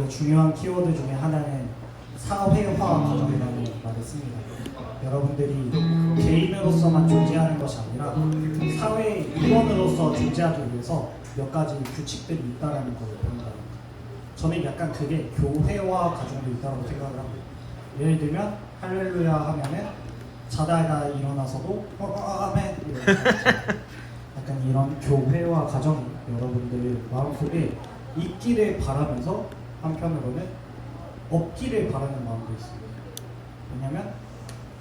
되게 중요한 키워드 중에 하나는 사회화 과정이라는 말을 씁니다. 여러분들이 개인으로서만 존재하는 것이 아니라 사회의 일원으로서 존재하기 위해서 몇 가지 규칙들이 있다는 것을 본다. 저는 약간 그게 교회화 과정도 있다고 생각을 합니다. 예를 들면 할렐루야 하면은 자다가 일어나서도 아멘 약간 이런 교회화 과정이 여러분들 마음속에 있기를 바라면서 한편으로는 없기를 바라는 마음도 있습니다. 왜냐면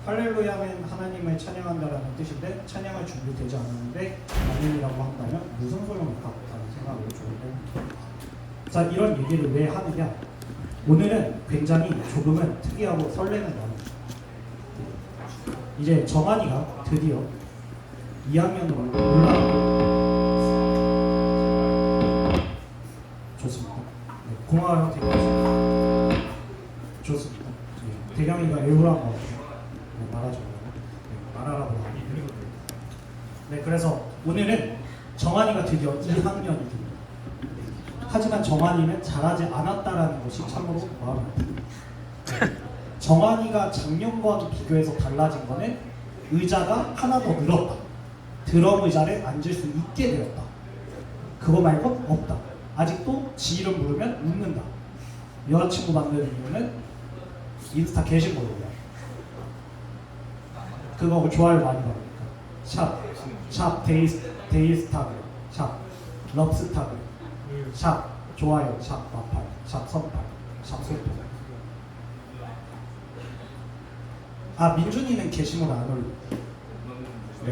할렐루야는 하나님을 찬양한다라는 뜻인데 찬양할 준비되지 않았는데 아멘이라고 한다면 무슨 소용일까? 라는 생각을 조금. 자, 이런 얘기를 왜 하느냐? 오늘은 굉장히 조금은 특이하고 설레는 날입니다. 이제 정한이가 드디어 2학년으로 올라가고 좋습니다. 네, 고마워요, 대경이. 좋습니다. 네, 대경이가 일부러 한 거 같아요. 네, 말하죠. 네, 말하라고 하니. 네, 그래서 오늘은 정한이가 드디어 2학년이 됩니다. 하지만 정한이는 잘하지 않았다라는 것이 참으로 마음이 아픕니다. 정한이가 작년과 비교해서 달라진 거는 의자가 하나 더 늘었다. 드럼 의자를 앉을 수 있게 되었다. 그거 말고 없다. 아직도 지 이름 부르면 웃는다. 여자친구 만드는 이유는 인스타 게시물로요. 그거 좋아요 많이 받으니까. 샵 데이스타그램, 샵 럽스타그램, 샵 좋아요, 샵 마팔, 샵 선팔, 샵 소통. 아, 민준이는 게시물 안 올려.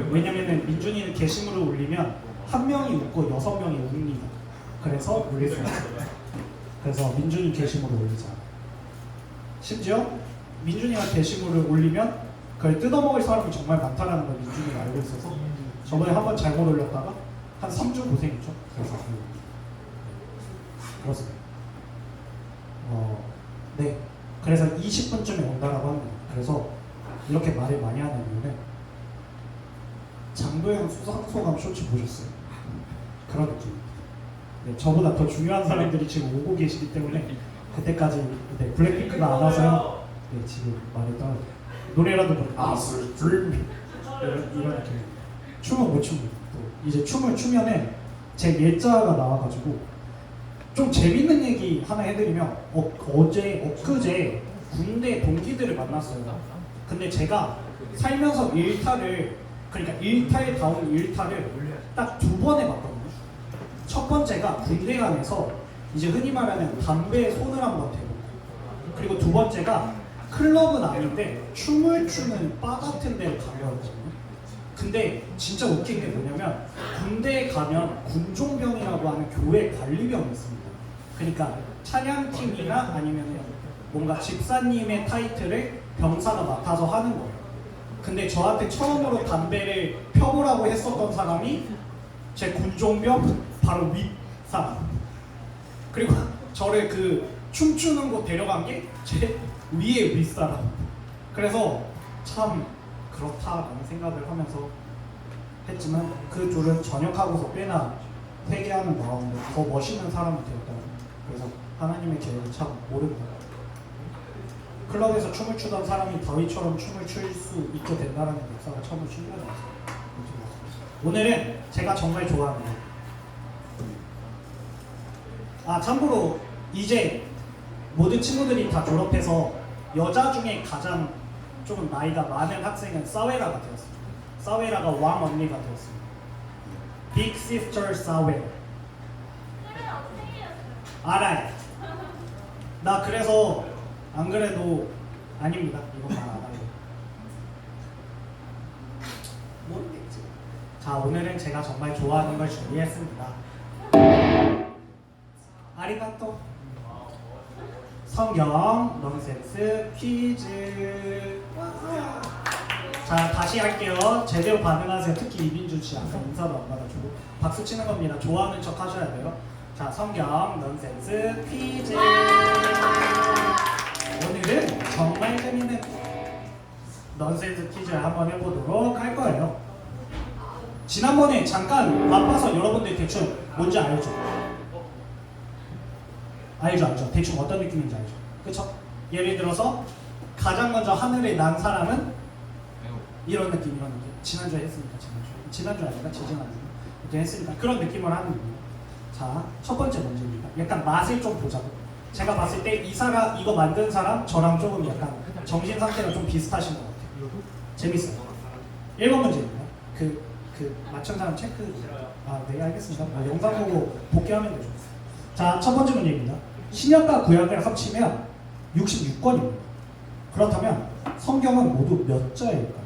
왜냐면은 민준이는 게시물을 올리면 한 명이 웃고 6명이 웁니다. 그래서 올릴 수 없어요. 그래서 민준이 게시물을 올리자. 심지어 민준이가 게시물을 올리면 그걸 뜯어먹을 사람이 정말 많다는 걸 민준이가 알고 있어서 저번에 한번 잘못 올렸다가 한 3주 고생했죠. 그래서 그렇습니다. 네. 그래서 20분쯤에 온다라고 합니다. 그래서 이렇게 말을 많이 하는 이유는 장도연 수상소감 쇼츠 보셨어요? 그런 느낌. 네, 저보다 더 중요한 사람들이 지금 오고 계시기 때문에 그때까지 네, 블랙핑크가 안 와서요. 네, 지금 말을 떠나 노래라도 아슬 드림 이런 느낌. 춤은 못 춥니다. 또 이제 춤을 추면은 제 예자가 나와가지고 좀 재밌는 얘기 하나 해드리면 엊그제 군대 동기들을 만났어요. 근데 제가 살면서 일탈을 그러니까 일탈다운 일탈을 딱 2번 해봤거든요. 첫 번째가 군대 안에서 이제 흔히 말하는 담배에 손을 한번 대고, 그리고 2번째가 클럽은 아닌데 춤을 추는 바 같은 데를 가려거든요. 근데 진짜 웃긴 게 뭐냐면 군대에 가면 군종병이라고 하는 교회 관리병이 있습니다. 그러니까 찬양팀이나 아니면 뭔가 집사님의 타이틀을 병사가 맡아서 하는 거예요. 근데 저한테 처음으로 담배를 펴보라고 했었던 사람이 제 군종병 바로 윗 사람. 그리고 저를 그 춤추는 곳 데려간 게 제 위에 윗사람. 그래서 참 그렇다라는 생각을 하면서 했지만 그 둘은 전역하고서 꽤나 회개하는 마음으로 더 멋있는 사람이 되었다. 그래서 하나님의 계획을 참 모른다. 클럽에서 춤을 추던 사람이 다윗처럼 춤을 출 수 있게 된다는 역사가 처음으로 신기하다. 오늘은 제가 정말 좋아하는 거. 아, 참고로 이제 모든 친구들이 다 졸업해서 여자 중에 가장 조금 나이가 많은 학생은 사웨라가 되었습니다. 사웨라가 왕 언니가 되었습니다. 빅 시스터 사웨라. 알아요. 나 그래서 안 그래도 아닙니다. 이거 다 알아요. 모르겠지. 자, 오늘은 제가 정말 좋아하는 걸 준비했습니다. 아리가또. 성경 넌센스 퀴즈. 자, 다시 할게요. 제대로 반응하세요. 특히 이민준 씨 아까 인사도 안 받아주고 박수 치는 겁니다. 좋아하는 척 하셔야 돼요. 자, 성경 넌센스 퀴즈. 오늘은 정말 재밌는 넌센스 퀴즈를 한번 해보도록 할 거예요. 지난번에 잠깐 맛봐서 여러분들 대충 뭔지 알죠? 알죠. 대충 어떤 느낌인지 알죠. 그쵸? 예를 들어서 가장 먼저 하늘에 난 사람은 이런 느낌. 지난주에 했으니까 지난주 아니라 지지난주 이렇게 했으니까 그런 느낌을 하는 거예요. 자, 첫 번째 문제입니다. 약간 맛을 좀 보자고. 제가 봤을 때 이 사람, 이거 만든 사람 저랑 조금 약간 정신 상태가 좀 비슷하신 것 같아요. 재밌어요. 1번 문제입니다. 맞춘 사람 체크. 네, 알겠습니다. 영상 보고 복귀하면 되죠. 자, 첫 번째 문제입니다. 신약과 구약을 합치면 66권입니다. 그렇다면 성경은 모두 몇 자일까요?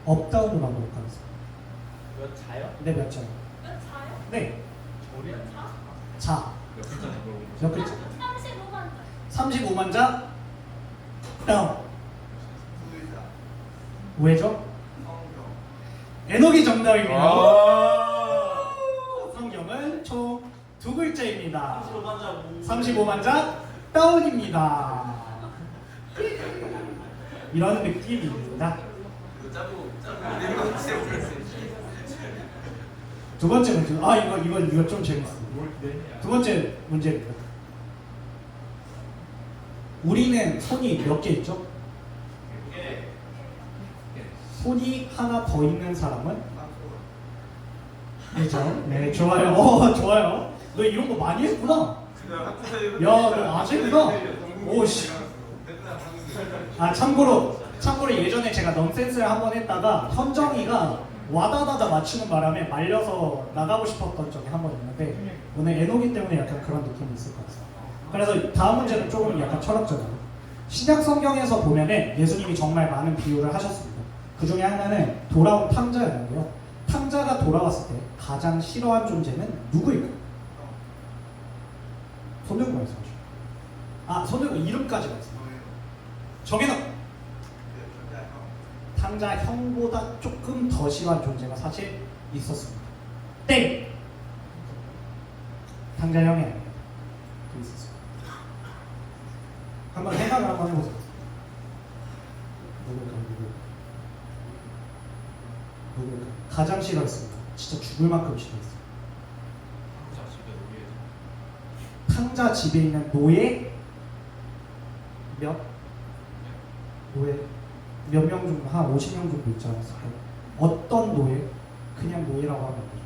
업다운으로 한번 가겠습니다. 몇 자요? 네, 몇 자요? 몇 자요? 네. 우리 자. 몇 글자 몇 글자? 35만 자. 35만 자. 다운. 왜죠? 에녹이 정답입니다. 성경은 총 2글자입니다. 35만 자 다운입니다. 이런 느낌입니다. 두 번째 문제. 이거 좀 재밌어요. 두 번째 문제입니다. 우리는 손이 몇 개 있죠? 손이 하나 더 있는 사람은? 그죠? 네, 좋아요. 좋아요. 너 이런 거 많이 했구나. 야, 너 아재구나. 오씨. 참고로 예전에 제가 넌센스를 한번 했다가 현정이가 와다다다 맞추는 바람에 말려서 나가고 싶었던 적이 한 번 있는데 오늘 에녹이 때문에 약간 그런 느낌이 있을 것 같아요. 그래서 다음 문제는 조금 약간 철학적이에요. 신약 성경에서 보면은 예수님이 정말 많은 비유를 하셨습니다. 그 중에 하나는 돌아온 탕자였는데요. 탕자가 돌아왔을 때 가장 싫어한 존재는 누구일까요? 손 들고 말씀하시죠. 손 들고 이름까지 말씀하시죠. 정해놓. 탕자 형보다 조금 더 싫어한 존재가 사실 있었습니다. 땡! 탕자 형이 아니에요. 있었어요. 한번 생각을 한번 해보세요. 누굴까? 가장 싫어했습니다. 진짜 죽을 만큼 싫어했어요. 탕자 집에 있는 노예 몇 명 정도, 한 50명 정도 있지 않았을까요? 어떤 노예? 그냥 노예라고 하면 되죠.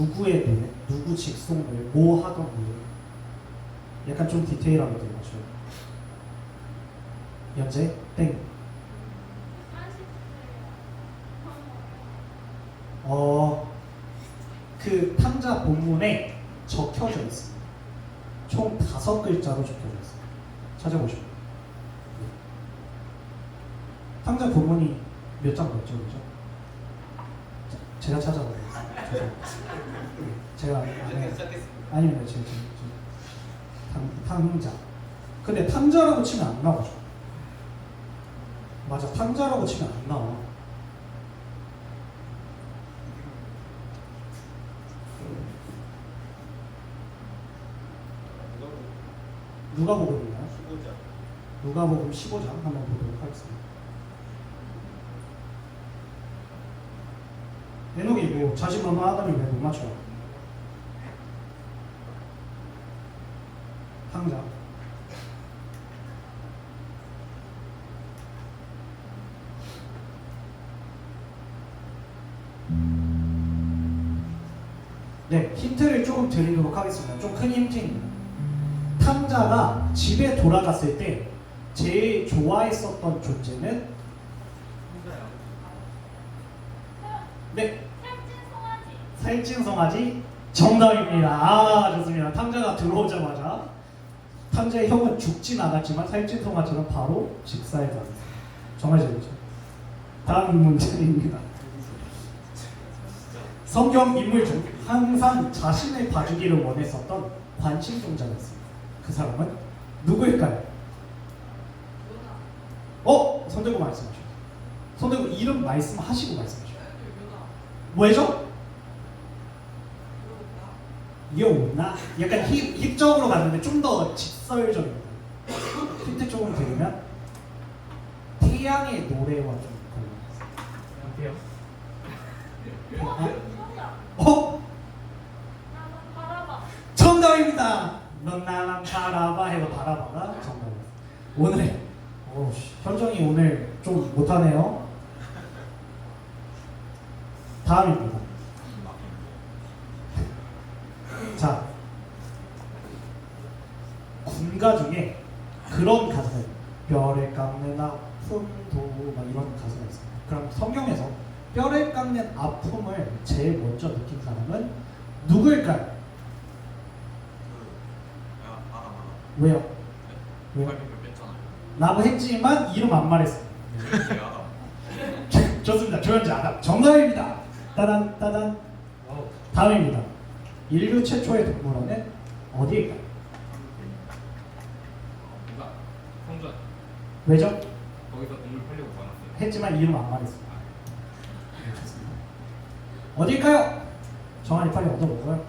누구의 노예? 누구 직속 노예? 뭐 하던 노예? 약간 좀 디테일하게 들어가죠. 연재? 땡. 그 탕자 본문에 적혀져 있습니다. 총 5글자로 적혀져 있습니다. 찾아보시면. 탕자 본문이 몇 장 몇 절이죠? 제가 찾아보겠습니다. 제가 아니면 제가 탕자. 근데 탕자라고 치면 안 나오죠. 맞아, 탕자라고 치면 안 나와. 누가복음이나요? 누가복음 15장 한번 보도록 하겠습니다. 에녹이 뭐 자신만만하다니 왜 못 맞춰요? 탕자. 네, 힌트를 조금 드리도록 하겠습니다. 좀 큰 힌트입니다. 탕자가 집에 돌아갔을 때 제일 좋아했었던 존재는? 네. 살찐 송아지 정답입니다. 좋습니다. 탕자가 들어오자마자 탕자의 형은 죽진 않았지만 살찐 송아지는 바로 직사에 들어갔습니다. 정말 재밌죠. 다음 문제입니다. 성경 인물 중 항상 자신을 봐주기를 원했었던 관심종자가 있습니다. 그 사람은 누구일까요? 손 들고 말씀하셔요. 손 들고 이름 말씀하시고 말씀하셔요. 뭐죠? 요나? 약간 힙적으로 갔는데 좀 더 직설적입니다. 힌트 조금 드리면 태양의 노래와 좀 관련해서. 정답입니다. 넌 나만 바라봐 해서 바라봐가 정답입니다. 오늘 현정이 오늘 좀 못하네요. 다음입니다. 자, 군가 중에 그런 가사가 있어요. 뼈를 깎는 아픔도 막 이런 가사가 있어요. 그럼 성경에서 뼈를 깎는 아픔을 제일 먼저 느낀 사람은 누구일까요? 왜요? 왜요? 라고 했지만 이름 안 말했어요. 좋습니다. 조현지 아담 정답입니다. 따단 따단. 다음입니다. 인류 최초의 동물원은 어디일까요? 성전. 왜죠? 거기서 동물 팔려고 많았어요. 했지만 이름 안 말했어요. 어디일까요? 정한이 빨리 얻어먹어요.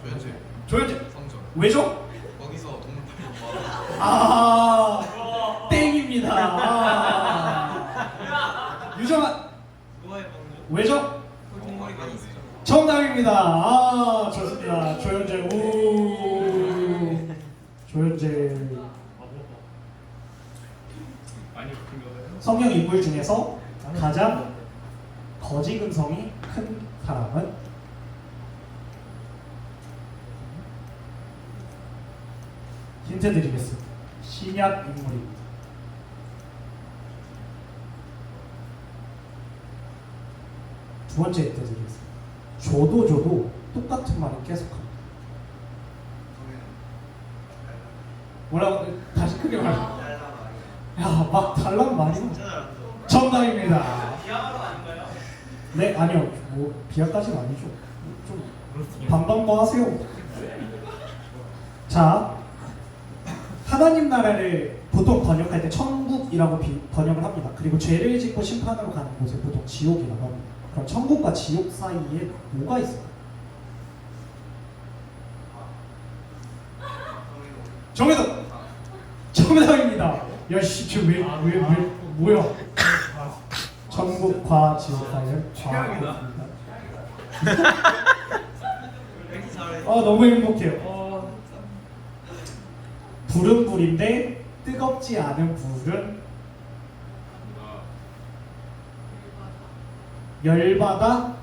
조현지. 성전. 왜죠? 거기서 동물 팔려고 많았어요. 아 땡입니다. 유정아 누가의 방금? 왜죠? 동물이가 있어요. 정답입니다. 아 좋습니다. 조현재 우 조현재. 많이 웃긴 거예요. 성경 인물 중에서 가장 거지 근성이 큰 사람은 힌트 드리겠습니다. 신약 인물입니다. 두 번째 힌트 드리겠습니다. 줘도 똑같은 말을 계속합니다. 뭐라고? 다시 크게 말해. 야, 막 달라면 많이. 진짜 잘한다. 정답입니다. 디아바로 아닌가요? 네, 아니요. 뭐 비하까지는 아니죠. 좀 반반거 하세요. 자, 하나님 나라를 보통 번역할 때 천국이라고 번역을 합니다. 그리고 죄를 짓고 심판으로 가는 곳을 보통 지옥이라고 합니다. 그럼 천국과 지옥 사이에 뭐가 있을까요? 정해도 정답입니다. 야씨 지금 왜 뭐야? 천국과 지옥 사이에 최악이다. 왠지 잘해. 너무 행복해요. 불은 불인데 뜨겁지 않은 불은 열받아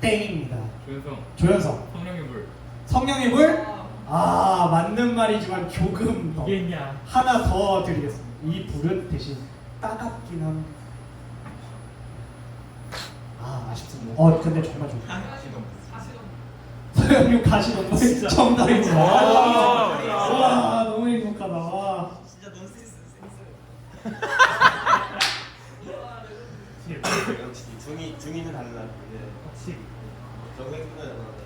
땡입니다. 조현성. 조현성 성령의 물. 성령의 불? 아 맞는 말이지만 조금 더 이게냐? 하나 더 드리겠습니다. 이 불은 대신 따갑긴 합니다. 아쉽습니다. 근데 정말 좋다. 서영유 가시동물 정답입니다. 와 너무 행복하다. 와. 진짜 논센스 센스. 역시 중이는 달라. 확실히. 너무 행복하잖아.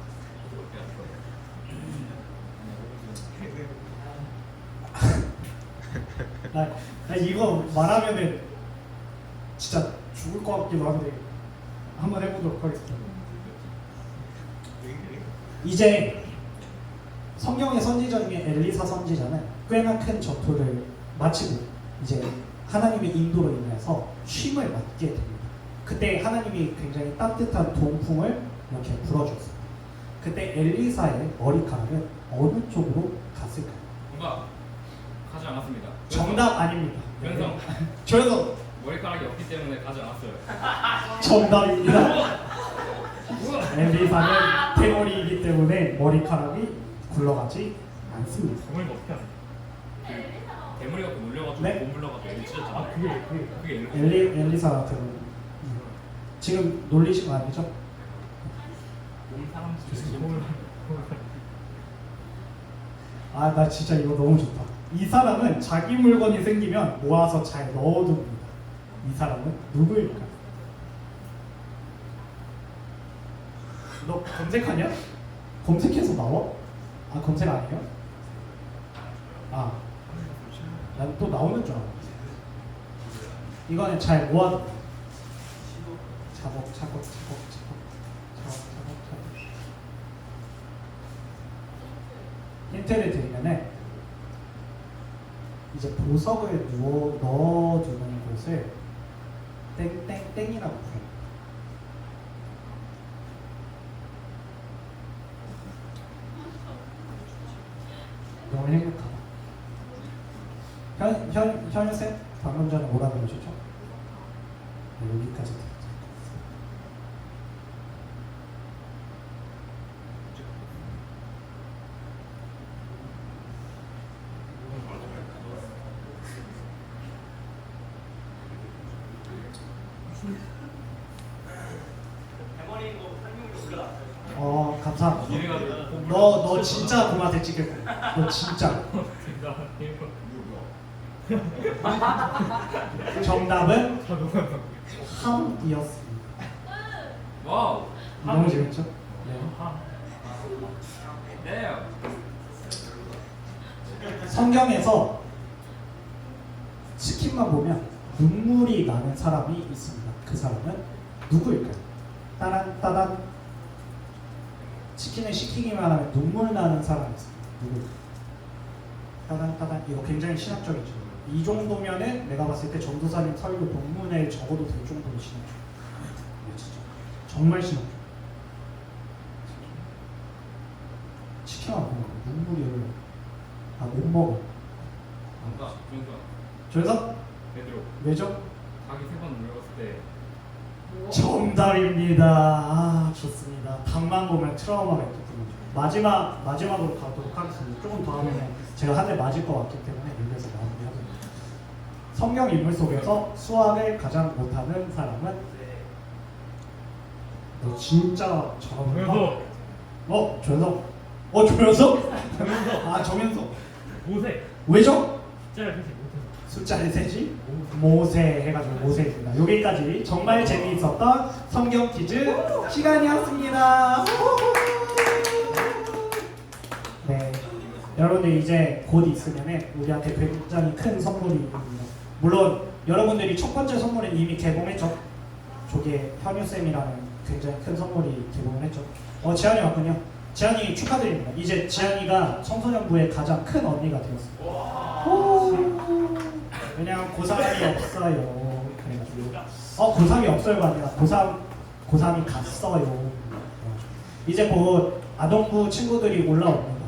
나 이거 말하면은 진짜 죽을 것 같기도 한데 한번 해보도록 하겠습니다. 이제 성경의 선지자 중에 엘리사 선지자는 꽤나 큰 전투를 마치고 이제 하나님의 인도로 인해서 쉼을 맞게 됩니다. 그때 하나님이 굉장히 따뜻한 동풍을 이렇게 불어줬어요. 그때 엘리사의 머리카락은 어느 쪽으로 갔을까요? 뭔가 가지 않았습니다. 정답 아닙니다. 조현성. 조현성 머리카락이 없기 때문에 가지 않았어요. 정답입니다. 엘리사는 대머리이기 때문에 머리카락이 굴러가지 않습니다. 정말 어떻게 하냐? 대머리 갖고 놀려가지고 네? 못 물러가지고 애를 찢었잖아. 그게 엘리사 같은 지금 놀리신 거 아니죠? 몸 사람 나 진짜 이거 너무 좋다. 이 사람은 자기 물건이 생기면 모아서 잘 넣어둡니다. 이 사람은 누구일까? 너 검색하냐? 검색해서 나와? 검색 아니에요? 난 또 나오는 줄 알았지. 이거는 잘 모아둬. 차곡차곡. 힌트를 드리면은 이제 보석을 넣어두는 곳을 땡땡땡이라고 부릅니다. 너무 행복하다. 현유쌤 방금 전에 뭐라 그러셨죠? 네, 여기까지 들었죠. 대머리인 거 설명이 올라왔어요. 감사합니다. 이래가지고 너 진짜 그만해 찍겠고. 너 진짜. 정답은 함이었습니다. 와우. 너무 재밌죠? 네. 네. 성경에서 치킨만 보면 눈물이 나는 사람이 있습니다. 그 사람은 누구일까요? 따단 치킨을 시키기만 하면 눈물 나는 사람이 있습니다. 누구일까요? 따단 이거 굉장히 신학적이죠. 이 정도면은 내가 봤을 때 전도사님 설교 본문에 적어도 될 정도로 신학적. 네, 진짜 정말 신학적. 치킨만 보면 눈물이 흘러. 못 먹어. 뭔가 조연석 베드로 왜죠? 닭이 3번 눌렸을 때 정답입니다. 좋습니다. 닭만 보면 트라우마가 있거든요. 마지막으로 가도록 하겠습니다. 조금 더 하면 제가 한 대 맞을 것 같기 때문에 여기서 마무리하겠습니다. 성경 인물 속에서 수학을 가장 못하는 사람은 너 진짜 잘하는구나. 조연석. 조연석? 정연석. 모세. 왜죠? 숫자를 사실 못해서. 숫자를 세지? 모세 해가지고 모세입니다. 여기까지 정말 재미있었던 성경 퀴즈 시간이었습니다. 네, 여러분들 이제 곧 있으면 우리한테 굉장히 큰 선물이 있습니다. 물론 여러분들이 첫 번째 선물은 이미 개봉했죠. 저게 현유쌤이라는 굉장히 큰 선물이 개봉을 했죠. 지안이 왔군요. 지안이 축하드립니다. 이제 지안이가 청소년부의 가장 큰 언니가 되었습니다. 왜냐면 고3이 없어요. 그래가지고 고3이 없어요가 아니라 고3이 갔어요. 이제 곧 아동부 친구들이 올라옵니다.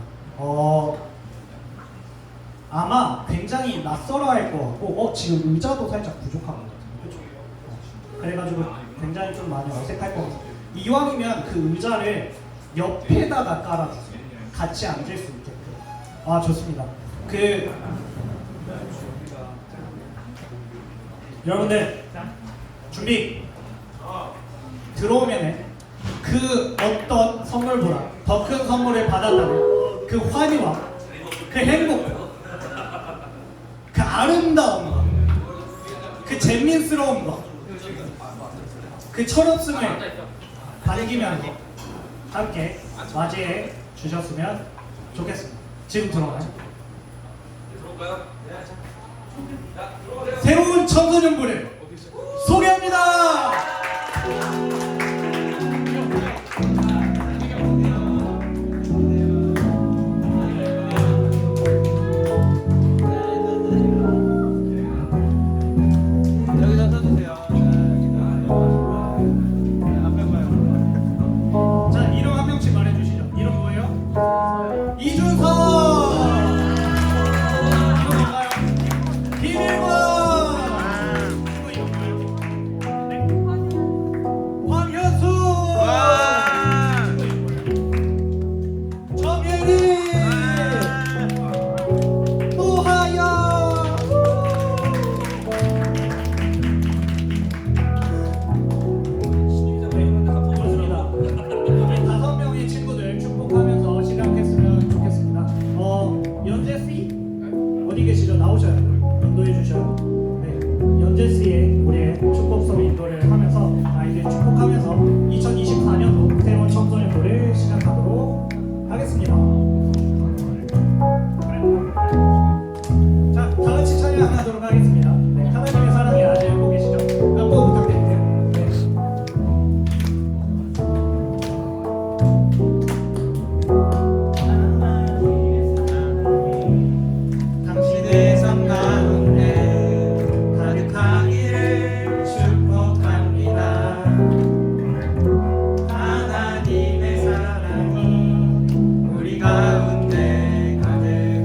아마 굉장히 낯설어할 것 같고 지금 의자도 살짝 부족한 것 같아요. 그렇죠? 그래가지고 굉장히 좀 많이 어색할 것 같아요. 이왕이면 그 의자를 옆에다가 깔아주세요. 같이 앉을 수 있게끔. 좋습니다. 여러분들 준비. 들어오면은 그 어떤 선물보다 더 큰 선물을 받았다는 그 환희와 그 행복, 그 아름다움, 그 재민스러운 것, 그 철없음을 반기면서 함께 맞이해 주셨으면 좋겠습니다. 지금 들어가요. 새로운 청소년부를 소개합니다. 여기다 써주세요. 앞에 봐요. 자, 이름 한 명씩 말해주시죠. 이름 뭐예요? 이준석. 이름 뭔가요? 김일권. 친구 이름 뭐예요? 네. 황현수. 친구 이름 뭐예요? 정혜리. 노하연. 좋습니다. 우리 5명의 친구들 축복하면서 시작했으면 좋겠습니다. 연재 씨 어디 계시죠? 나오셔야 돼요. 인도해 주셔요. 네, 연재 씨의 우리의 축복성 인도를 하면서 아이들 축복하면서 2024년도 새로운 청소년부를 시작하도록 하겠습니다. 자, 다 같이 찬양하도록 하겠습니다. 네, 하나님의 사랑이 아직 알고 계시죠? 한번 부탁드릴게요. 네. 당신의 삶 가운데 가득하기를 축복합니다. 하나님의 사랑이 우리 가운데 가득하기를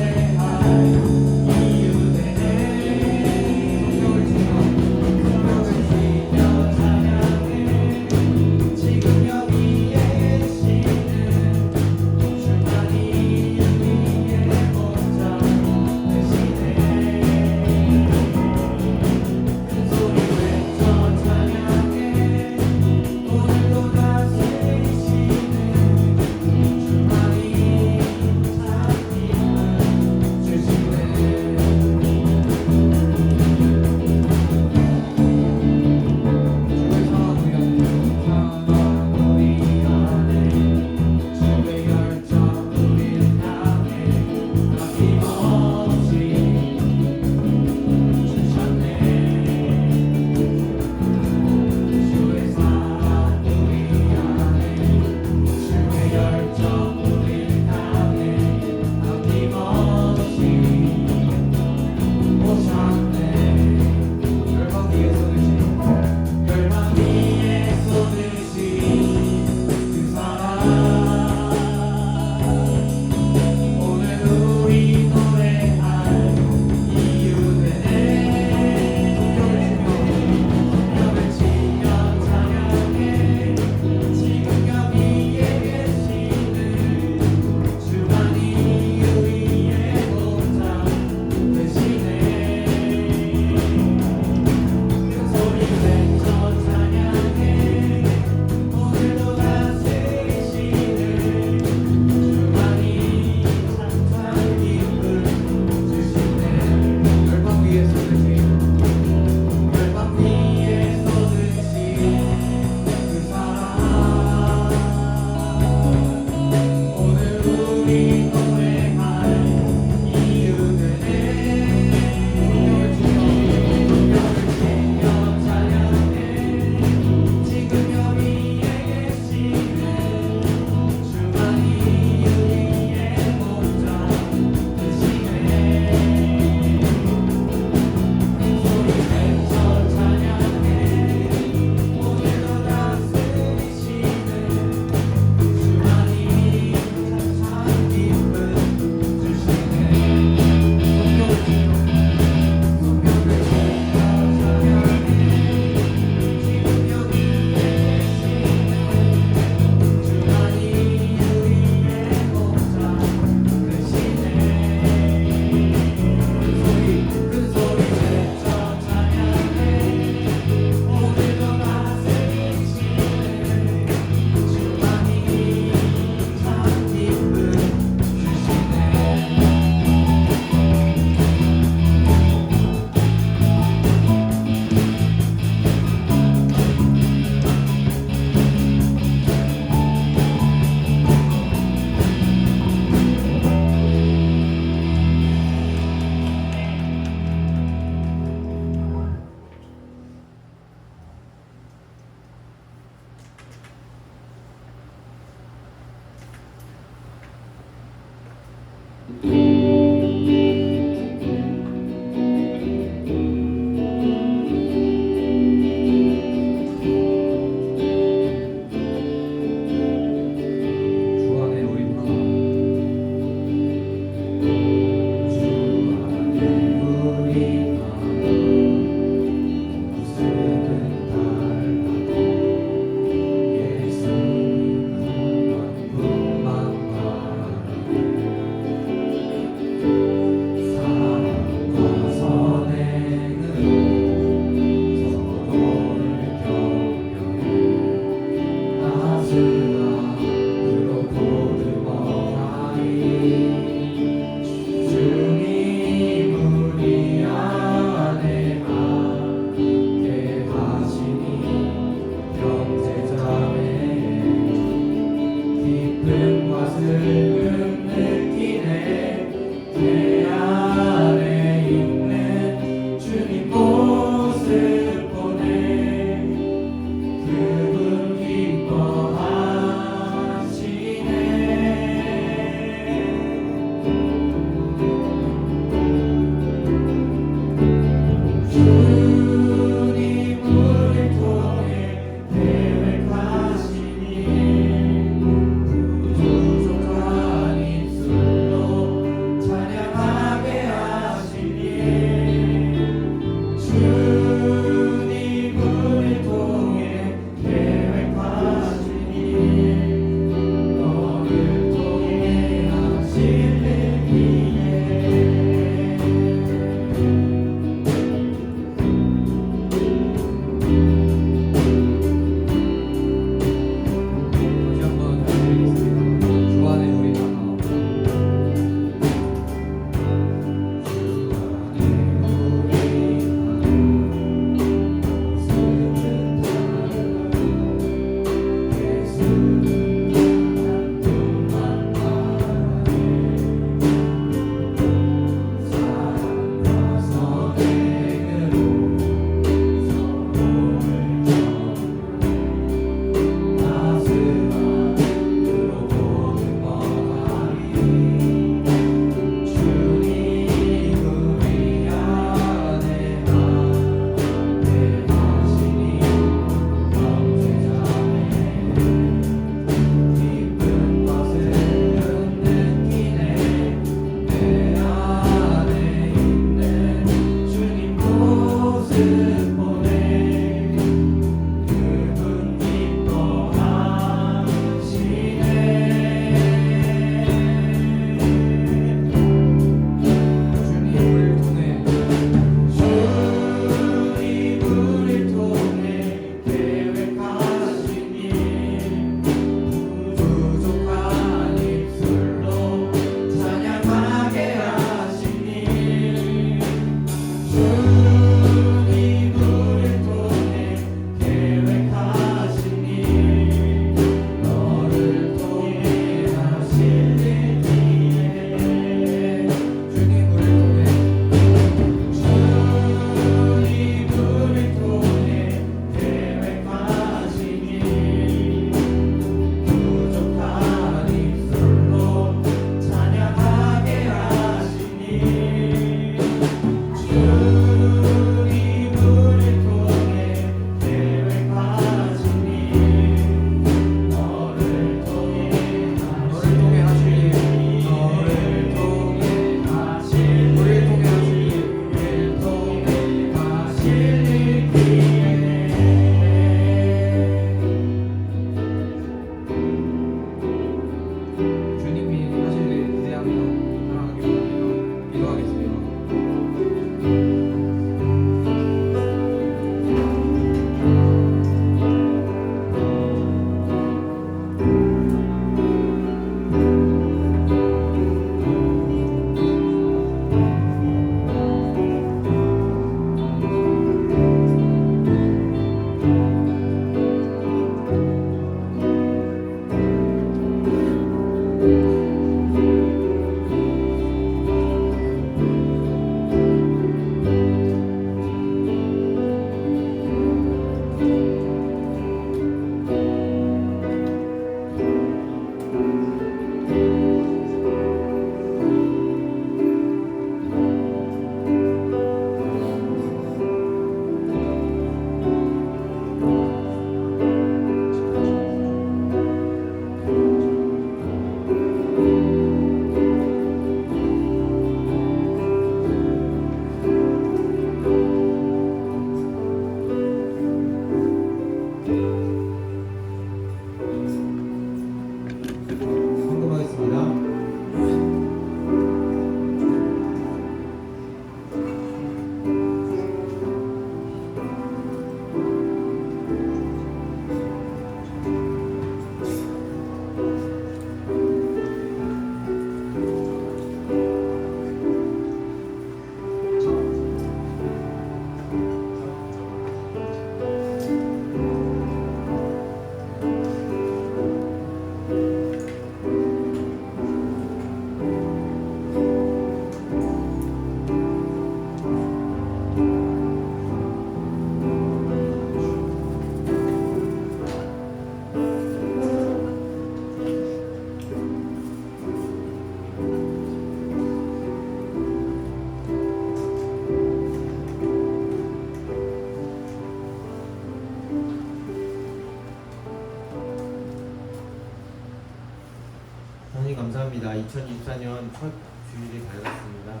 하나님 감사합니다. 2024년 첫 주일이 밝았습니다.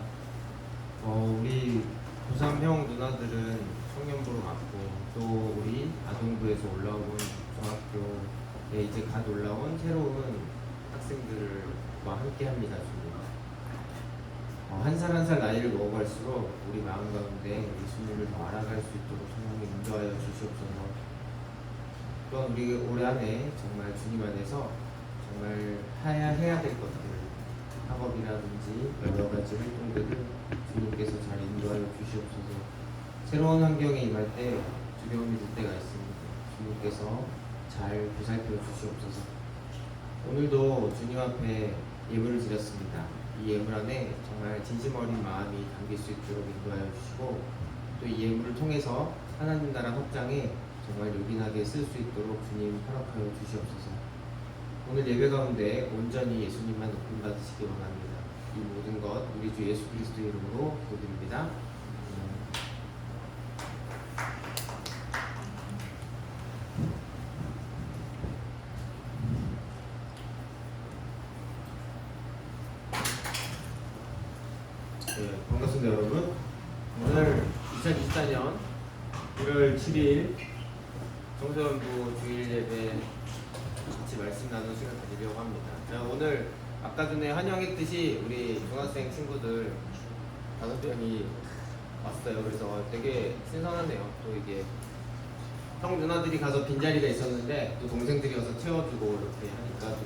우리 고3형 누나들은 청년부로 갔고 또 우리 아동부에서 올라온 중학교에 이제 갓 올라온 새로운 학생들과 함께합니다. 주님. 한 살 한 살 나이를 먹어갈수록 우리 마음 가운데 예수님을 더 알아갈 수 있도록 성령님 인도하여 주시옵소서. 또한 우리 올해 안에 정말 주님 안에서 정말 해야 될 것들, 학업이라든지 여러 가지 활동들을 주님께서 잘 인도하여 주시옵소서. 새로운 환경에 임할 때 두려움이 들 때가 있습니다. 주님께서 잘 보살펴 주시옵소서. 오늘도 주님 앞에 예물을 드렸습니다. 이 예물 안에 정말 진심 어린 마음이 담길 수 있도록 인도하여 주시고 또 이 예물을 통해서 하나님 나라 확장에 정말 요긴하게 쓸 수 있도록 주님 허락하여 주시옵소서. 오늘 예배 가운데 온전히 예수님만 높임 받으시기 원합니다. 이 모든 것 우리 주 예수 그리스도 이름으로 기도드립니다. 네, 반갑습니다 여러분. 오늘 2024년 1월 7일 청소년부 주일 예배 같이 말씀 나누는 시간 가지려고 합니다. 자, 오늘 아까 전에 환영했듯이 우리 중학생 친구들 5명이 왔어요. 그래서 되게 신선하네요. 또 이게 형 누나들이 가서 빈자리가 있었는데 또 동생들이 와서 채워주고 이렇게 하니까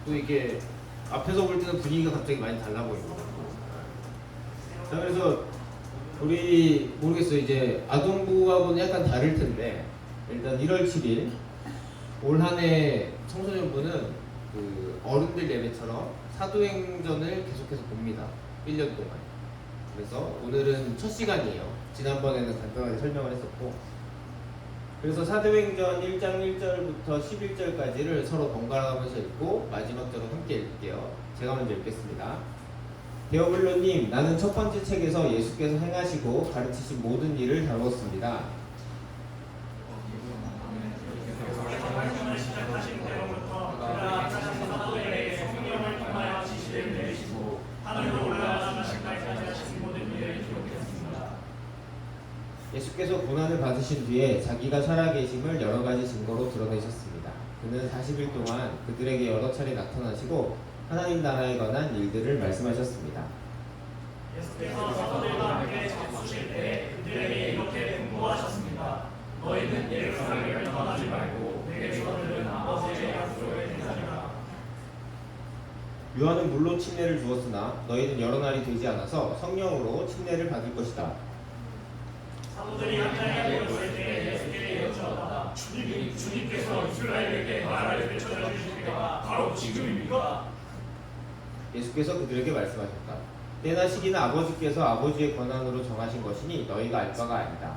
또 이게 앞에서 볼 때는 분위기가 갑자기 많이 달라 보이고. 자, 그래서 우리 모르겠어요. 이제 아동부하고는 약간 다를 텐데 일단 1월 7일 올 한 해 청소년부는 그 어른들 예배처럼 사도행전을 계속해서 봅니다. 1년 동안. 그래서 오늘은 첫 시간이에요. 지난번에는 간단하게 설명을 했었고 그래서 사도행전 1장 1절부터 11절까지를 서로 번갈아가면서 읽고 마지막 절은 함께 읽을게요. 제가 먼저 읽겠습니다. 데오블로님, 나는 첫 번째 책에서 예수께서 행하시고 가르치신 모든 일을 다루었습니다. 예수께서 고난을 받으신 뒤에 자기가 살아계심을 여러 가지 증거로 드러내셨습니다. 그는 40일 동안 그들에게 여러 차례 나타나시고 하나님 나라에 관한 일들을 말씀하셨습니다. 예수께서 사도들과 함께 잡수실 때 그들에게 이렇게 분부하셨습니다. 너희는 예루살렘을 떠나지 말고 내게 주어들은 아버지의 약속을 행하리라. 요한은 물로 침례를 주었으나 너희는 여러 날이 되지 않아서 성령으로 침례를 받을 것이다. 사도들이 함께 모였을 때 예수께 여쭈었다. 주님께서 이스라엘에게 나라를 펼쳐 주실 때가 바로 지금입니까? 예수께서 그들에게 말씀하셨다. 때나 시기는 아버지께서 아버지의 권한으로 정하신 것이니 너희가 알 바가 아니다.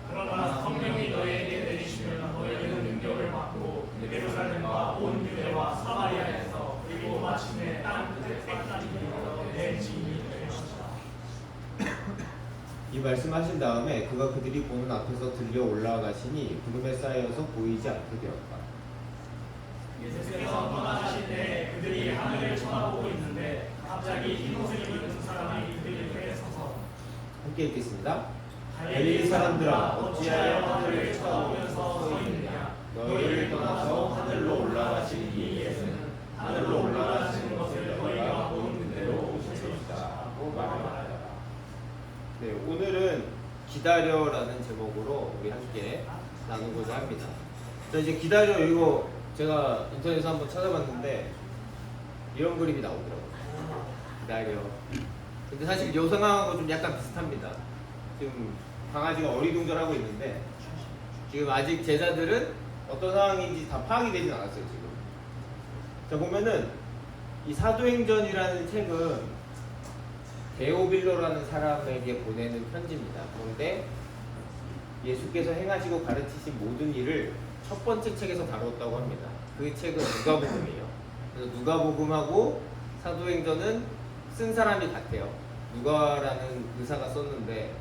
그러나 성령이 너희에게 내리시면 너희는 능력을 받고 예루살렘과 온 유대와 사마리아에서 그리고 마침내 땅 끝에까지 이르러 내 증인이 될 것이다. 이 말씀하신 다음에 그가 그들이 보는 앞에서 들려 올라가시니 구름에 쌓여서 보이지 않게 되었다. 예수께서 떠나가실 때 그들이 하늘을 쳐다보고 있는데 갑자기 흰 옷을 입은 사람이 그들 옆에 서서 함께 읽겠습니다. 갈릴리 사람들아 어찌하여 하늘을 쳐다보면서 서 있느냐. 너희를 떠나서 하늘로 올라가신 이 예수는 하늘로 올라가시는 것을 너희가 보는 그대로 오실 것이다 하고 말하였다. 네, 오늘은 기다려라는 제목으로 우리 함께 나누고자 합니다. 자, 이제 기다려 이거 제가 인터넷에서 한번 찾아봤는데 이런 그림이 나오더라고요. 기다려. 근데 사실 이 상황하고 좀 약간 비슷합니다. 지금 강아지가 어리둥절하고 있는데 지금 아직 제자들은 어떤 상황인지 다 파악이 되진 않았어요. 지금. 자, 보면은 이 사도행전이라는 책은 데오빌로라는 사람에게 보내는 편지입니다. 그런데 예수께서 행하시고 가르치신 모든 일을 첫 번째 책에서 다루었다고 합니다. 그 책은 누가복음이에요. 그래서 누가복음하고 사도행전은 쓴 사람이 같아요. 누가라는 의사가 썼는데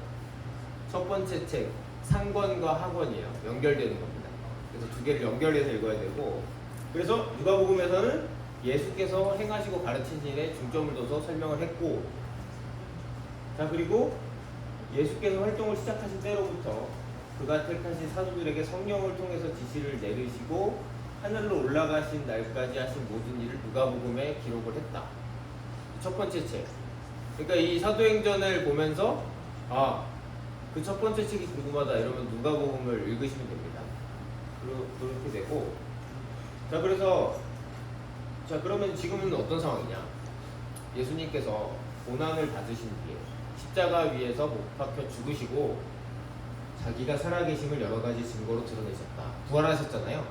첫 번째 책 상권과 하권이에요. 연결되는 겁니다. 그래서 두 개를 연결해서 읽어야 되고 그래서 누가복음에서는 예수께서 행하시고 가르치신 일에 중점을 둬서 설명을 했고, 자 그리고 예수께서 활동을 시작하신 때로부터 그가 택하신 사도들에게 성령을 통해서 지시를 내리시고 하늘로 올라가신 날까지 하신 모든 일을 누가복음에 기록을 했다. 첫 번째 책. 그러니까 이 사도행전을 보면서 그 첫 번째 책이 궁금하다 이러면 누가복음을 읽으시면 됩니다. 그렇게 되고, 자 그래서 그러면 지금은 어떤 상황이냐? 예수님께서 고난을 받으신 뒤에 십자가 위에서 못 박혀 죽으시고 자기가 살아계심을 여러 가지 증거로 드러내셨다. 부활하셨잖아요.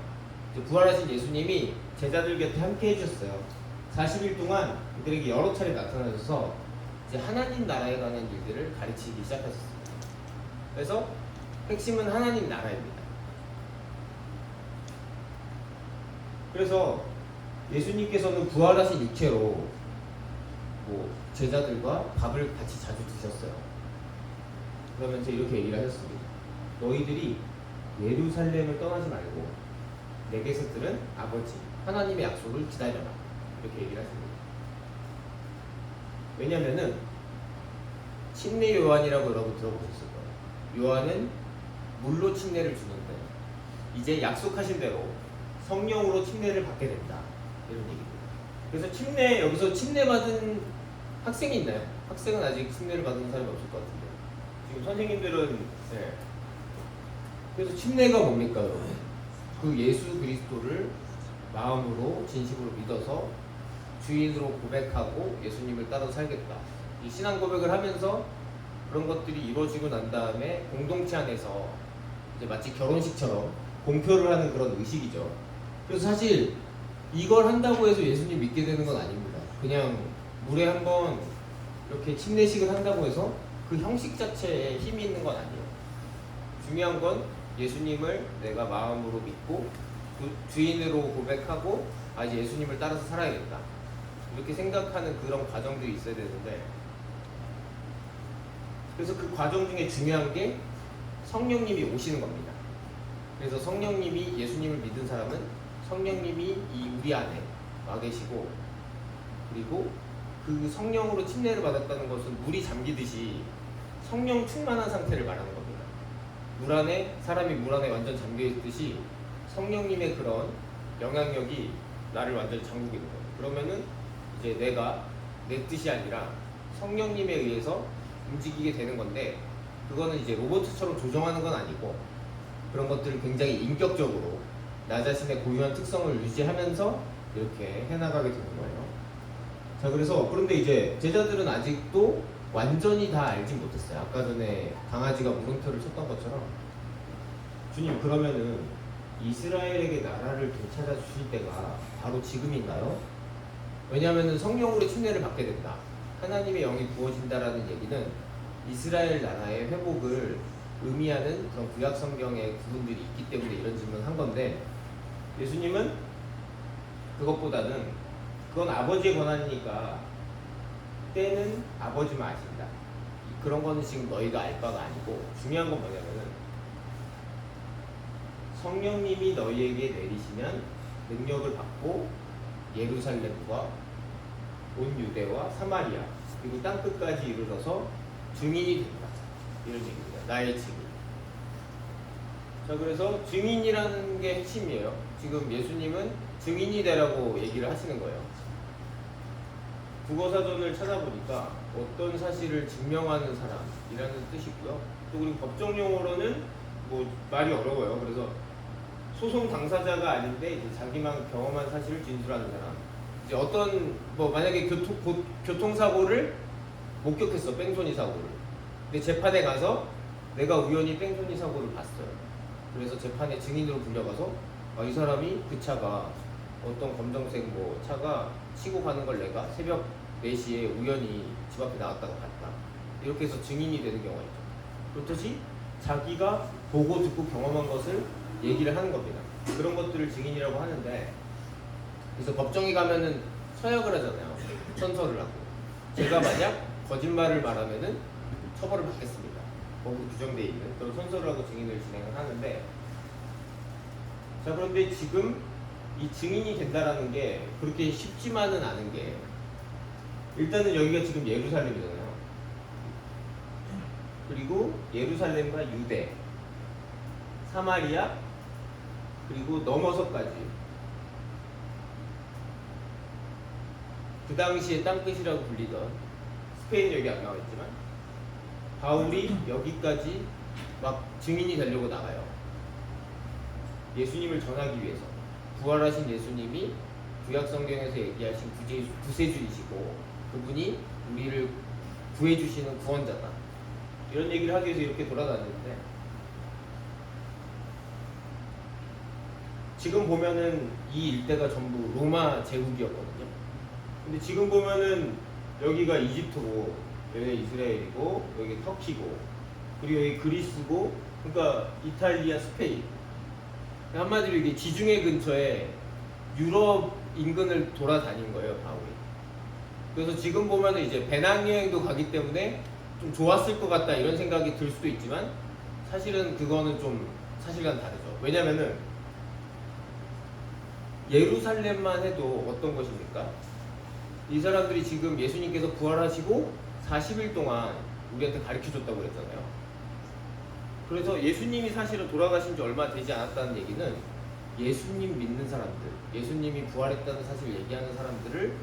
이제 부활하신 예수님이 제자들 곁에 함께 해주셨어요. 40일 동안 그들에게 여러 차례 나타나셔서 이제 하나님 나라에 관한 일들을 가르치기 시작하셨습니다. 그래서 핵심은 하나님 나라입니다. 그래서 예수님께서는 부활하신 육체로 제자들과 밥을 같이 자주 드셨어요. 그러면서 이렇게 얘기를 하셨습니다. 너희들이 예루살렘을 떠나지 말고 내게서 들은 아버지 하나님의 약속을 기다려라. 이렇게 얘기를 하십니다. 왜냐면은 침례 요한이라고 여러분 들어보셨을 거예요. 요한은 물로 침례를 주는데 이제 약속하신 대로 성령으로 침례를 받게 된다. 이런 얘기입니다. 그래서 여기서 침례 받은 학생이 있나요? 학생은 아직 침례를 받은 사람이 없을 것 같은데 지금 선생님들은 그래서 침례가 뭡니까 여러분? 그 예수 그리스도를 마음으로 진심으로 믿어서 주인으로 고백하고 예수님을 따라 살겠다. 이 신앙 고백을 하면서 그런 것들이 이루어지고 난 다음에 공동체 안에서 이제 마치 결혼식처럼 공표를 하는 그런 의식이죠. 그래서 사실 이걸 한다고 해서 예수님 믿게 되는 건 아닙니다. 그냥 물에 한번 이렇게 침례식을 한다고 해서 그 형식 자체에 힘이 있는 건 아니에요. 중요한 건 예수님을 내가 마음으로 믿고 그 주인으로 고백하고 이제 예수님을 따라서 살아야겠다. 이렇게 생각하는 그런 과정들이 있어야 되는데, 그래서 그 과정 중에 중요한 게 성령님이 오시는 겁니다. 그래서 성령님이 예수님을 믿은 사람은 성령님이 우리 안에 와 계시고, 그리고 그 성령으로 침례를 받았다는 것은 물이 잠기듯이 성령 충만한 상태를 말하는 겁니다. 사람이 물 안에 완전 잠겨 있듯이 성령님의 그런 영향력이 나를 완전 잠그게 되는 거예요. 그러면은 이제 내가 내 뜻이 아니라 성령님에 의해서 움직이게 되는 건데, 그거는 이제 로봇처럼 조정하는 건 아니고 그런 것들을 굉장히 인격적으로 나 자신의 고유한 특성을 유지하면서 이렇게 해나가게 되는 거예요. 자 그런데 이제 제자들은 아직도 완전히 다 알진 못했어요. 아까 전에 강아지가 물음표를 쳤던 것처럼, 주님 그러면은 이스라엘에게 나라를 되찾아 주실 때가 바로 지금인가요? 왜냐하면 성령으로 침례를 받게 된다, 하나님의 영이 부어진다라는 얘기는 이스라엘 나라의 회복을 의미하는 그런 구약 성경의 부분들이 있기 때문에 이런 질문을 한 건데, 예수님은 그것보다는 그건 아버지의 권한이니까 때는 아버지만 아신다. 그런 거는 지금 너희가 알 바가 아니고, 중요한 건 뭐냐면은 성령님이 너희에게 내리시면 능력을 받고 예루살렘과 온 유대와 사마리아 그리고 땅끝까지 이르러서 증인이 된다. 이런 얘기입니다. 나의 증인. 자 그래서 증인이라는 게 핵심이에요. 지금 예수님은 증인이 되라고 얘기를 하시는 거예요. 국어사전을 찾아보니까 어떤 사실을 증명하는 사람이라는 뜻이고요. 또 그리고 법정 용어로는 말이 어려워요. 그래서 소송 당사자가 아닌데 이제 자기만 경험한 사실을 진술하는 사람. 이제 만약에 교통사고를 목격했어, 뺑소니 사고를. 근데 재판에 가서 내가 우연히 뺑소니 사고를 봤어요. 그래서 재판에 증인으로 불려가서 이 사람이 그 차가 어떤 검정색 차가 치고 가는 걸 내가 새벽 4시에 우연히 집 앞에 나왔다가 봤다. 이렇게 해서 증인이 되는 경우가 있죠. 그렇듯이 자기가 보고 듣고 경험한 것을 얘기를 하는 겁니다. 그런 것들을 증인이라고 하는데, 그래서 법정에 가면은 서약을 하잖아요. 선서를 하고. 제가 만약 거짓말을 말하면은 처벌을 받겠습니다. 법으로 규정되어 있는 그런 선서를 하고 증인을 진행을 하는데, 자 그런데 지금 이 증인이 된다라는 게 그렇게 쉽지만은 않은 게 일단은 여기가 지금 예루살렘이잖아요. 그리고 예루살렘과 유대, 사마리아, 그리고 넘어서까지 그 당시에 땅끝이라고 불리던 스페인 여기 안 나와있지만 바울이 여기까지 막 증인이 되려고 나가요. 예수님을 전하기 위해서. 부활하신 예수님이 구약성경에서 얘기하신 구세주이시고 그분이 우리를 구해주시는 구원자다. 이런 얘기를 하기 위해서 이렇게 돌아다녔는데 지금 보면은 이 일대가 전부 로마 제국이었거든요. 근데 지금 보면은 여기가 이집트고 여기가 이스라엘이고 여기 터키고 그리고 여기 그리스고 그러니까 이탈리아, 스페인 한마디로 이게 지중해 근처에 유럽 인근을 돌아다닌 거예요, 바울이. 그래서 지금 보면은 이제 배낭여행도 가기 때문에 좀 좋았을 것 같다 이런 생각이 들 수도 있지만 사실은 그거는 좀 사실과는 다르죠. 왜냐면은 예루살렘만 해도 어떤 것입니까? 이 사람들이 지금 예수님께서 부활하시고 40일 동안 우리한테 가르쳐줬다고 그랬잖아요. 그래서 예수님이 사실은 돌아가신 지 얼마 되지 않았다는 얘기는 예수님 믿는 사람들, 예수님이 부활했다는 사실을 얘기하는 사람들을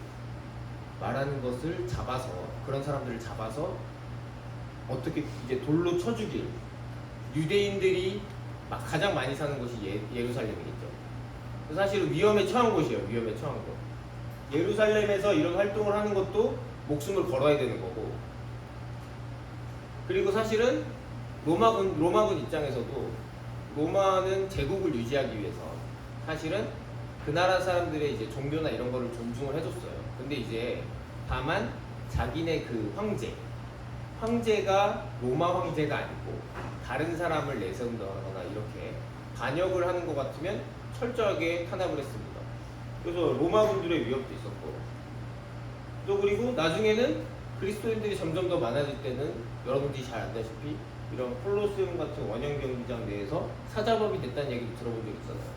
말하는 것을 잡아서, 그런 사람들을 잡아서 어떻게 이제 돌로 쳐주길, 유대인들이 막 가장 많이 사는 곳이 예루살렘이겠죠. 사실은 위험에 처한 곳이에요. 위험에 처한 곳. 예루살렘에서 이런 활동을 하는 것도 목숨을 걸어야 되는 거고, 그리고 사실은 로마군 입장에서도 로마는 제국을 유지하기 위해서 사실은 그 나라 사람들의 이제 종교나 이런 거를 존중을 해줬어요. 근데 이제 다만 자기네 그 황제가 로마 황제가 아니고 다른 사람을 내세운다거나 이렇게 반역을 하는 것 같으면 철저하게 탄압을 했습니다. 그래서 로마군들의 위협도 있었고, 또 그리고 나중에는 그리스도인들이 점점 더 많아질 때는 여러분들이 잘 안다시피 이런 콜로세움 같은 원형 경기장 내에서 사자법이 됐다는 얘기를 들어본 적 있잖아요.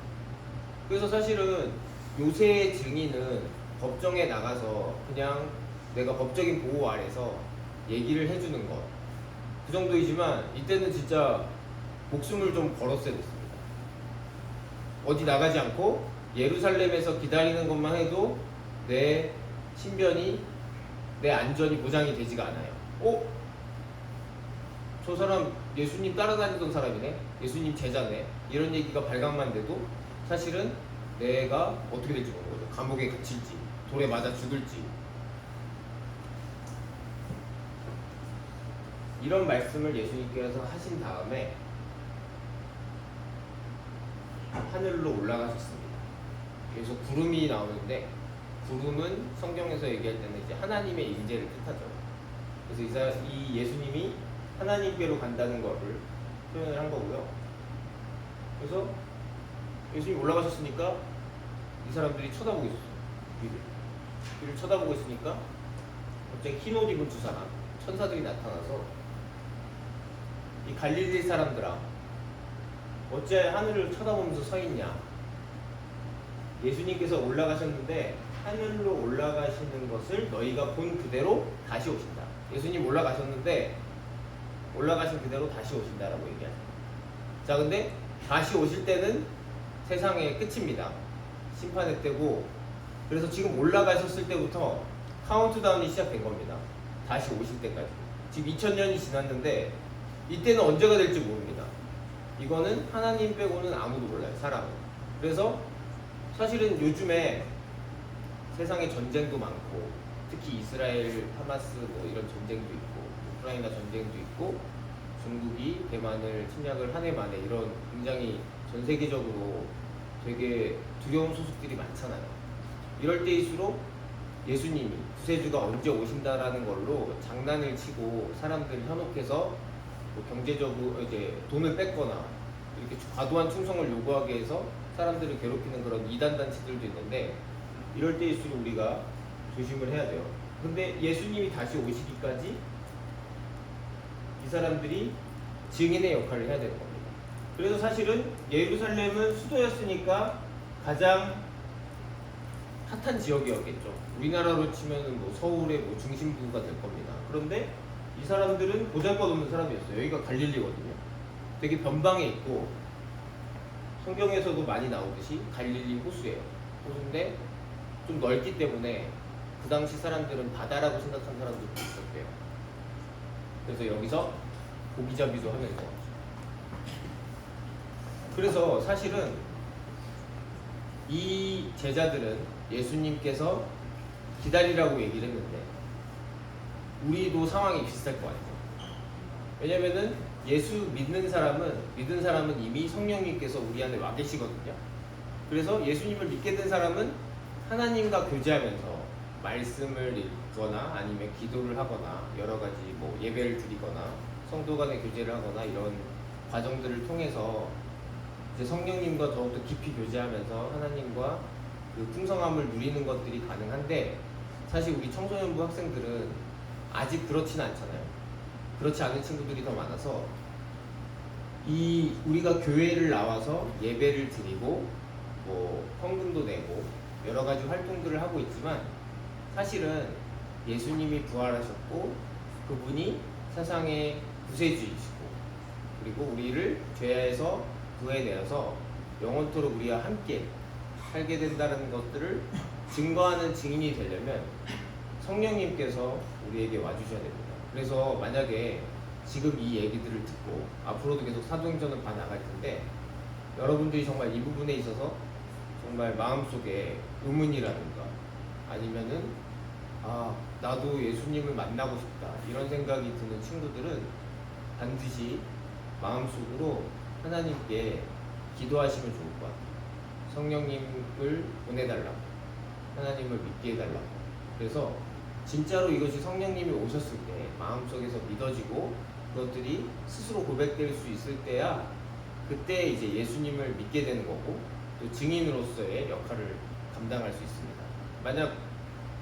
그래서 사실은 요새의 증인은 법정에 나가서 그냥 내가 법적인 보호 아래서 얘기를 해주는 것, 그 정도이지만 이때는 진짜 목숨을 좀 걸었어야 됐습니다. 어디 나가지 않고 예루살렘에서 기다리는 것만 해도 내 신변이, 내 안전이 보장이 되지가 않아요. 저 사람 예수님 따라다니던 사람이네, 예수님 제자네, 이런 얘기가 발각만 돼도 사실은 내가 어떻게 될지 모르는 거죠. 감옥에 갇힐지, 돌에 맞아 죽을지. 이런 말씀을 예수님께서 하신 다음에 하늘로 올라가셨습니다. 그래서 구름이 나오는데, 구름은 성경에서 얘기할 때는 이제 하나님의 임재를 뜻하죠. 그래서 이 예수님이 하나님께로 간다는 것을 표현을 한 거고요. 그래서 예수님이 올라가셨으니까 이 사람들이 쳐다보고 있었어요. 위를 쳐다보고 있으니까 갑자기 흰 옷 입은 두 사람, 천사들이 나타나서 이 갈릴리 사람들아, 어째 하늘을 쳐다보면서 서 있냐? 예수님께서 올라가셨는데 하늘로 올라가시는 것을 너희가 본 그대로 다시 오신다. 예수님 올라가셨는데 올라가신 그대로 다시 오신다라고 얘기하죠. 자, 근데 다시 오실 때는 세상의 끝입니다. 심판의 때고, 그래서 지금 올라가셨을 때부터 카운트다운이 시작된 겁니다. 다시 오실 때까지. 지금 2000년이 지났는데 이때는 언제가 될지 모릅니다. 이거는 하나님 빼고는 아무도 몰라요, 사람은. 그래서 사실은 요즘에 세상에 전쟁도 많고, 특히 이스라엘, 하마스 뭐 이런 전쟁도 있고, 우크라이나 전쟁도 있고, 중국이 대만을 침략을 한 해 만에, 이런 굉장히 전 세계적으로 되게 두려운 소식들이 많잖아요. 이럴 때일수록 예수님이, 구세주가 언제 오신다라는 걸로 장난을 치고 사람들을 현혹해서 뭐 경제적으로 이제 돈을 뺏거나 이렇게 과도한 충성을 요구하게 해서 사람들을 괴롭히는 그런 이단 단체들도 있는데, 이럴 때일수록 우리가 조심을 해야 돼요. 근데 예수님이 다시 오시기까지 이 사람들이 증인의 역할을 해야 되는 겁니다. 그래서 사실은 예루살렘은 수도였으니까 가장 핫한 지역이었겠죠. 우리나라로 치면은 뭐 서울의 뭐 중심부가 될 겁니다. 그런데 이 사람들은 보잘것없는 사람이었어요. 여기가 갈릴리거든요. 되게 변방에 있고 성경에서도 많이 나오듯이 갈릴리 호수예요. 호수인데 좀 넓기 때문에 그 당시 사람들은 바다라고 생각한 사람들도 있었대요. 그래서 여기서 고기잡이도 하면서 그래서 사실은 이 제자들은 예수님께서 기다리라고 얘기를 했는데 우리도 상황이 비슷할 것 같아요. 왜냐면은 예수 믿는 사람은 이미 성령님께서 우리 안에 와 계시거든요. 그래서 예수님을 믿게 된 사람은 하나님과 교제하면서 말씀을 읽거나 아니면 기도를 하거나 여러 가지 뭐 예배를 드리거나 성도 간의 교제를 하거나 이런 과정들을 통해서 이제 성령님과 더욱더 깊이 교제하면서 하나님과 그 풍성함을 누리는 것들이 가능한데 사실 우리 청소년부 학생들은 아직 그렇지는 않잖아요. 그렇지 않은 친구들이 더 많아서 이 우리가 교회를 나와서 예배를 드리고 뭐 헌금도 내고 여러 가지 활동들을 하고 있지만 사실은 예수님이 부활하셨고 그분이 세상의 구세주이시고 그리고 우리를 죄에서 구해내어서 영원토록 우리와 함께 살게 된다는 것들을 증거하는 증인이 되려면 성령님께서 우리에게 와주셔야 됩니다. 그래서 만약에 지금 이 얘기들을 듣고 앞으로도 계속 사도행전을 봐나갈 텐데 여러분들이 정말 이 부분에 있어서 정말 마음속에 의문이라든가 아니면은 나도 예수님을 만나고 싶다 이런 생각이 드는 친구들은 반드시 마음속으로 하나님께 기도하시면 좋을 것 같아요. 성령님을 보내달라고 하나님을 믿게 해달라고. 그래서 진짜로 이것이 성령님이 오셨을 때 마음속에서 믿어지고 그것들이 스스로 고백될 수 있을 때야 그때 이제 예수님을 믿게 되는 거고 또 증인으로서의 역할을 감당할 수 있습니다. 만약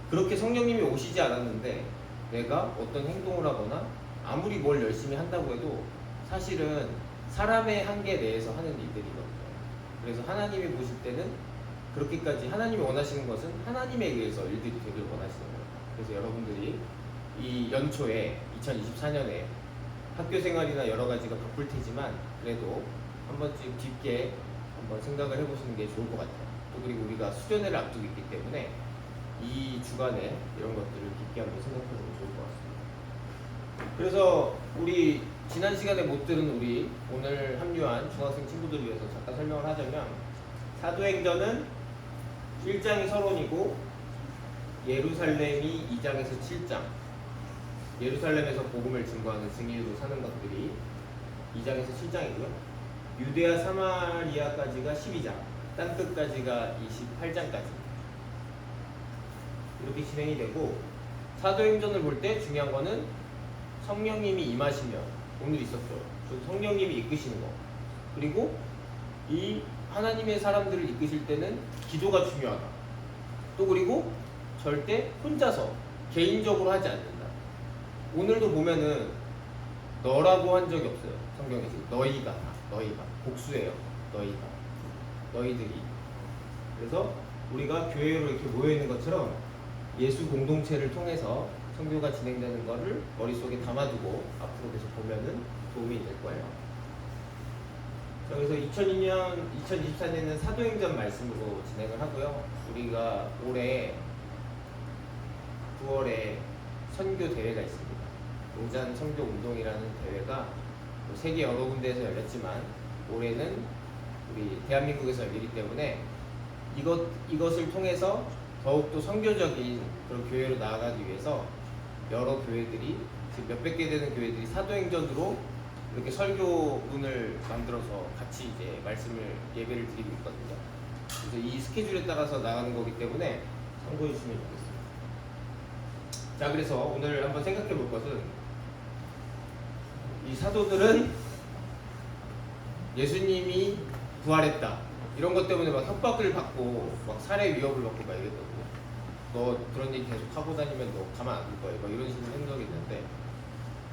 그렇게 성령님이 오시지 않았는데 내가 어떤 행동을 하거나 아무리 뭘 열심히 한다고 해도 사실은 사람의 한계 내에서 하는 일들이거든요. 그래서 하나님이 보실 때는 그렇게까지 하나님이 원하시는 것은 하나님에 의해서 일들이 되길 원하시는 거예요. 그래서 여러분들이 이 연초에 2024년에 학교 생활이나 여러 가지가 바쁠 테지만 그래도 한 번쯤 깊게 한번 생각을 해보시는 게 좋을 것 같아요. 또 그리고 우리가 수련회를 앞두고 있기 때문에 이 주간에 이런 것들을 깊게 한번 생각해보면 좋을 것 같습니다. 그래서 우리 지난 시간에 못 들은 우리 오늘 합류한 중학생 친구들을 위해서 잠깐 설명을 하자면 사도행전은 1장이 서론이고 예루살렘이 2장에서 7장 예루살렘에서 복음을 증거하는 증인으로 사는 것들이 2장에서 7장이고요. 유대아 사마리아까지가 12장, 땅끝까지가 28장까지 이렇게 진행이 되고 사도행전을 볼 때 중요한 거는 성령님이 임하시면 오늘 있었죠. 성령님이 이끄시는 거. 그리고 이 하나님의 사람들을 이끄실 때는 기도가 중요하다. 또 그리고 절대 혼자서 개인적으로 하지 않는다. 오늘도 보면은 너라고 한 적이 없어요. 성경에서 너희가 복수예요. 너희들이. 그래서 우리가 교회로 이렇게 모여 있는 것처럼 예수 공동체를 통해서 선교가 진행되는 것을 머릿속에 담아두고 앞으로 계속 보면은 도움이 될 거예요. 자, 그래서 2024년에는 사도행전 말씀으로 진행을 하고요. 우리가 올해 9월에 선교 대회가 있습니다. 용산 선교 운동이라는 대회가 세계 여러 군데에서 열렸지만 올해는 우리 대한민국에서 열리기 때문에 이것을 통해서 더욱더 선교적인 그런 교회로 나아가기 위해서 여러 교회들이 지금 몇백 개 되는 교회들이 사도행전으로 이렇게 설교문을 만들어서 같이 이제 예배를 드리고 있거든요. 그래서 이 스케줄에 따라서 나가는 거기 때문에 참고해 주시면 좋겠습니다. 자, 그래서 오늘 한번 생각해 볼 것은 이 사도들은 예수님이 부활했다 이런 것 때문에 막 협박을 받고 막 살해 위협을 받고 막 이랬거든요. 너 그런 얘기 계속 하고 다니면 너 가만 안 둘 거야 막 이런 식으로 한 적이 있는데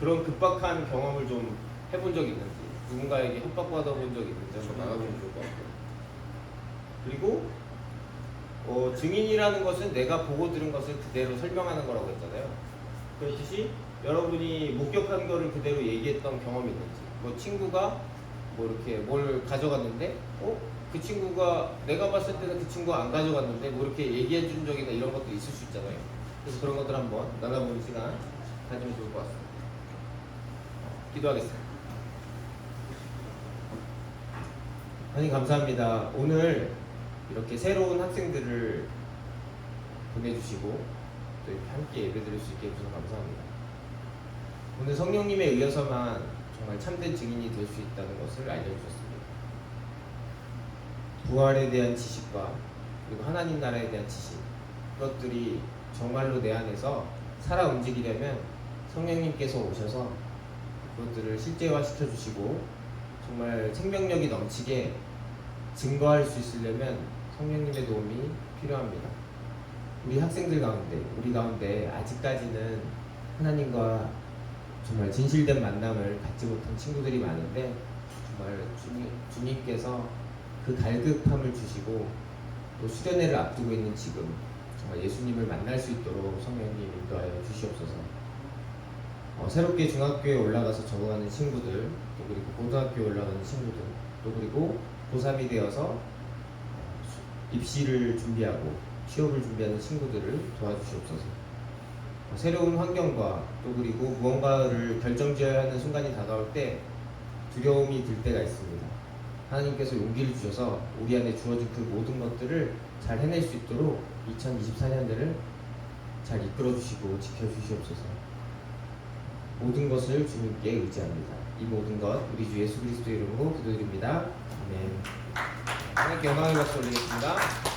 그런 급박한 경험을 좀 해본 적이 있는지 누군가에게 협박받아 본 적이 있는지 한번 나가보면 좋을 것 같고요. 그리고 증인이라는 것은 내가 보고 들은 것을 그대로 설명하는 거라고 했잖아요. 그렇듯이 여러분이 목격한 거를 그대로 얘기했던 경험이 있는지, 뭐 친구가 뭐 이렇게 뭘 가져갔는데, 그 친구가 내가 봤을 때는 그 친구가 안 가져갔는데 뭐 이렇게 얘기해 준 적이나 이런 것도 있을 수 있잖아요. 그래서 그런 것들 한번 나눠보는 시간 가지면 좋을 것 같습니다. 기도하겠습니다. 하나님 감사합니다. 오늘 이렇게 새로운 학생들을 보내주시고 또 이렇게 함께 예배드릴 수 있게 해주셔서 감사합니다. 오늘 성령님에 의해서만 정말 참된 증인이 될 수 있다는 것을 알려주셨습니다. 부활에 대한 지식과 그리고 하나님 나라에 대한 지식, 그것들이 정말로 내 안에서 살아 움직이려면 성령님께서 오셔서 그것들을 실제화 시켜주시고 정말 생명력이 넘치게 증거할 수 있으려면 성령님의 도움이 필요합니다. 우리 학생들 가운데, 우리 가운데 아직까지는 하나님과 정말 진실된 만남을 갖지 못한 친구들이 많은데 정말 주님께서 그 갈급함을 주시고 또 수련회를 앞두고 있는 지금 정말 예수님을 만날 수 있도록 성령님 인도하여 주시옵소서. 새롭게 중학교에 올라가서 적응하는 친구들, 또 그리고 고등학교에 올라가는 친구들, 또 그리고 고3이 되어서 입시를 준비하고 취업을 준비하는 친구들을 도와주시옵소서. 새로운 환경과 또 그리고 무언가를 결정지어야 하는 순간이 다가올 때 두려움이 들 때가 있습니다. 하나님께서 용기를 주셔서 우리 안에 주어진 그 모든 것들을 잘 해낼 수 있도록 2024년들을 잘 이끌어 주시고 지켜 주시옵소서. 모든 것을 주님께 의지합니다. 이 모든 것 우리 주 예수 그리스도의 이름으로 기도드립니다. 아멘. 하나님께 영광의 박수 올리겠습니다.